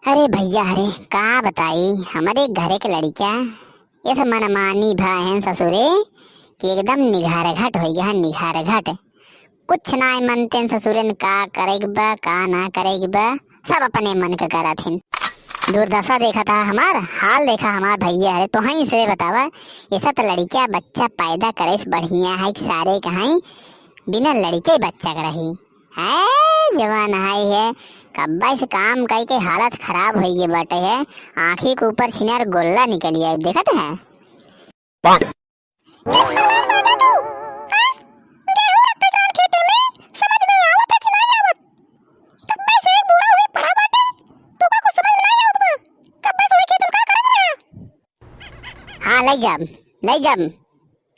अरे भैया, अरे का बताई हमारे घरे के लड़किया ये सब मनमानी भाई हैं ससुरे कि एकदम निघार घाट हो गया है। निघार घाट कुछ ना मनते हैं ससुरे ने का करेग बा का ना करेग बा, सब अपने मन का करा थे। दुर्दशा देखा था हमार हाल देखा हमार भैया। अरे तो ही से बतावा ये सब तो लड़किया बच्चा पैदा करे बढ़िया है सारे कहीं बिना लड़के बच्चा कर रही है। जवान हाई है कब्बा से काम कई के हालत खराब हो गई बाटे है। आँखी के ऊपर छिनार गोल्ला निकल गया देखा तो है। हाँ ले जब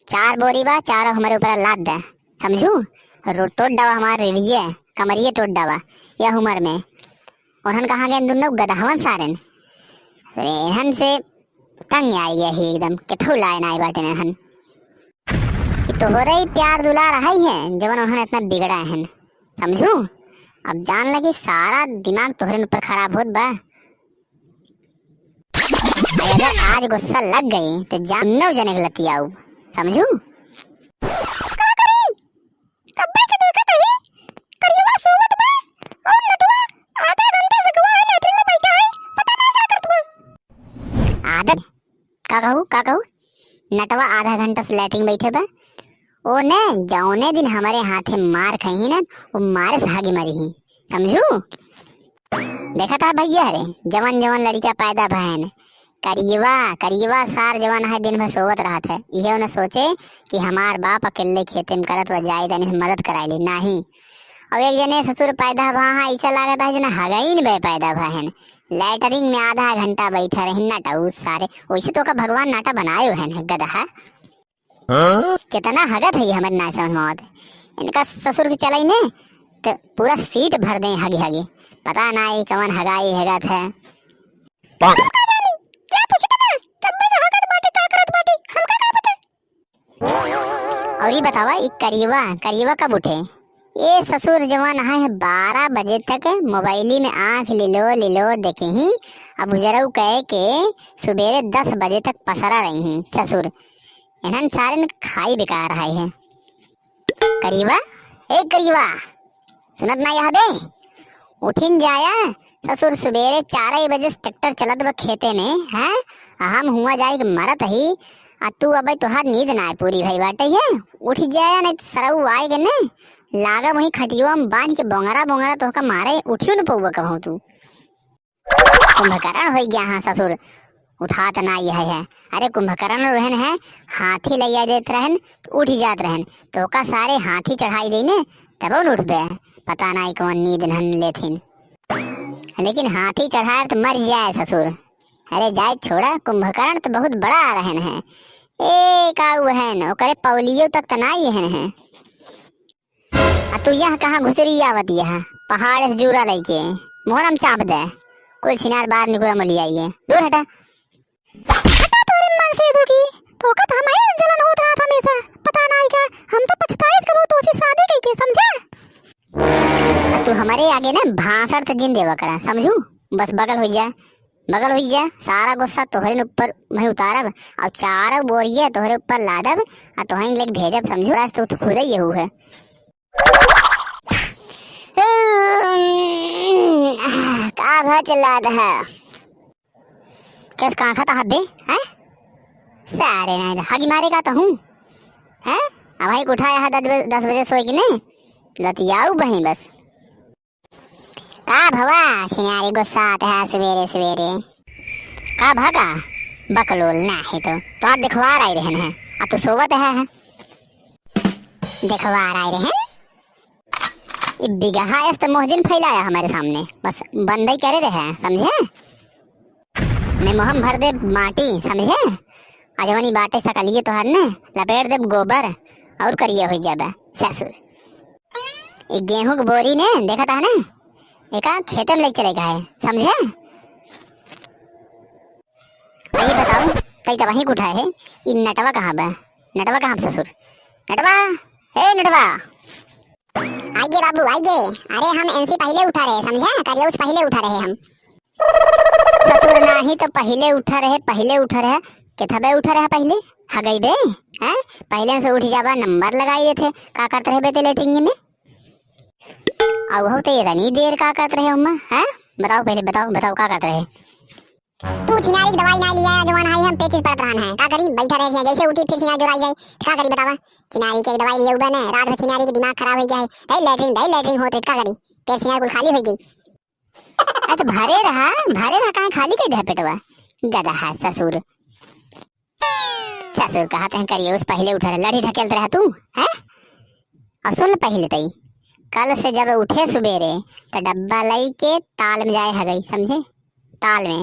4 बोरी बा, 4 हमारे ऊपर लाद दे समझू। तोड़ डावा हमारे रिये कमरिए तोड़ डावा यह उम्र में उन्हन कहाँ गए दोनों गदहवन सारन रेहन से तंग आई है ही एकदम किथु लाए ना बाटे नहन तो हो रही प्यार दुलार है जवन उन्होंने इतना बिगड़ा है समझू। अब जान लगी सारा दिमाग तोहरे ऊपर खराब होत बा। अगर आज गुस्सा लग गई तो जान नौ जने लती आऊ समझू। आदत का कहू नटवा आधा घंटा से लैट्रिन बैठे बा। ओ ने जौने दिन हमारे हाथे मार खाई ना वो मारे से हागे मरी ही समझू। देखा था भैया रे जवान जवान लड़कियां पैदा भैन करियवा सार जवान है दिन भर सोवत रहा था। ये उन्हें सोचे कि हमार बाप अकेले खेते में करत हुआ जाए तनी मदद कराई नहीं। अब एक जने ससुर पैदा भा ऐसा लागत है जना हगाई बे पैदा भहन लैटरिंग में आधा घंटा बैठा रही नाटा उस सारे वैसे तो का भगवान नाटा बनाए है गधा कितना हगत है हमारे ना समझ मौत। इनका ससुर की चलाई ने तो पूरा सीट भर दे हगे हगे पता ना ही कवन हगाई हगत है। और ये बतावा एक करीवा कब उठे ये ससुर जवान है 12 बजे तक मोबाइली में आंख लिलो देखे ही। अब गुजरऊ कहे के सुबेरे 10 बजे तक पसरा रही हैं ससुर इन्हन सारे ने खाई बेकार रहा है। करीवा सुनत ना यह बे उठिन जाया ससुर सुबेरे 4 बजे ट्रैक्टर चलत बा खेते में है। हम हुआ जाए मरत ही आ तू अब तुहार नींद ना है पूरी भाई बाटे है। उठ जाया नहीं सरऊ आएगा ने लागा वही खटियो में बांध के बोंगरा तो का मारे उठियो न पौवा कहूं तू कुंभकर्ण हो गया। हाँ ससुर उठात ना यह है। अरे कुंभकर्ण रहन है हाथी लैया देत रहन तो उठ जात रहन तो का सारे हाथी चढ़ाई दे ने तब उठ बे पता ना कौन नींद नहन लेथिन लेकिन हाथी चढ़ाए तो मर जाए ससुर। अरे जाए छोड़ा कुंभकर्ण तो बहुत बड़ा रहन है एक है ओकरे पौलियो तक तनाई है। तू यहाँ कहाँ घुसरी आवत यहाँ पहाड़ से जूरा लेके मोहरम चाप दे कुल छिनार बाहर निकुला मली आई है दूर हटा। तोरे मन से दुखी तो का हम ही जलन होत रहा था हमेशा पता ना क्या हम तो पछताए कबो तो से शादी कई के समझा। तू हमारे आगे ना भांसर से जिन देवा करा समझू। बस बगल हो जा सारा गुस्सा तोहरे ऊपर मैं उतारब और 4 बोरिया तोहरे ऊपर लादब और तोहरे लेके भेजब समझू। तो खुद ही यहू है का भा चला रहा कैस कहाँ खाता हब्बे हैं सारे नहीं हगी मारे का तो हूँ हैं। अब भाई उठाया है 10 बजे सोए कि नहीं लतियाऊ बही बस का भवा सिनारी गुस्सा आता है सवेरे का भागा बकलोल ना है तो आप दिखवा रहे रहन है अब तो सोवत है दिखवा रहे रहन बिगहा इस तो मोहजिन फैलाया हमारे सामने बस बंद ही करे रहे समझे। मैं मोहम भर दे माटी समझे अजवनी बाटे सकलिए तो हर ने लपेट दे गोबर और करिए हो जाबे ससुर। एक गेहूं की बोरी ने देखा था ना एक खेते में ले चलेगा है समझे। आइए बताओ कई तो वहीं उठा है ये नटवा कहाँ ससुर नटवा आइए बाबू आइए। अरे हम एनसी पहले उठा रहे समझे करियोस पहले उठा रहे हम ससुर नाही तो पहले उठा रहे किथबे उठा रहे पहले हगई बे हैं पहले से उठ जाबा नंबर लगाई देते का करते रहे बेटे लेटरिंग में अब हो तो ये नहीं देर का करते रहे उम्मा हैं बताओ पहले बताओ का करते रहे तू छिनारी की दवाई ना लिया जवान आई हम पेचिस पड़त रहन है का करी बैठा रहे जैसे उठी फिर छिनारी जोराई जाए का करी बतावा छिनारी की दवाई लिया उबे ने रात में छिनारी के दिमाग खराब हो गया है दई लेटरिंग होते का करी पेट छिनारी कुल खाली हो गई अरे तो भरे रहा कहाँ खाली कर दे पेटवा गधा है ससुर कहते हैं करिए उस पहले उठा रहे लड़ी ढकेलते रहा तू हैं और सुन पहले तई कल से जब उठे सवेरे तो डब्बा लई के ताल में जाए हगई समझे ताल में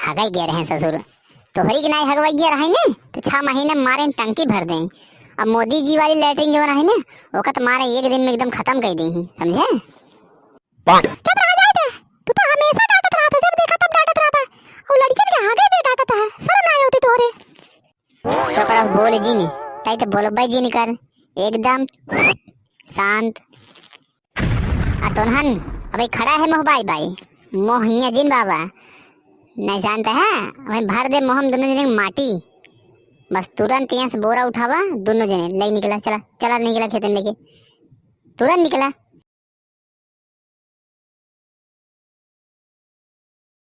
हगई गए रहे ससुर तोहरी के नाई हगवाई गया रहे ने तो 6 महीने मारे टंकी भर दें अब मोदी जी वाली लैटरिन जो रही ना ओका तो मारे एक दिन में एकदम खत्म कर दी समझे चुप रह जाए तू तो हमेशा डांटत रहा था जब देखा तब डांटत रहा था और लड़कियन के आगे भी डांटत है शर्म नहीं होती तोरे चुप रह बोल जी नहीं ताई तो बोलो भाई जी नहीं कर एकदम शांत अतोनहन अबे खड़ा है मोह बाई मोहिया जिन बाबा नहीं जानता है वही भर दे मोहम दोनों जने माटी बस तुरंत यहाँ से बोरा उठावा दोनों जने ले निकला चला निकला खेत में लेके तुरंत निकला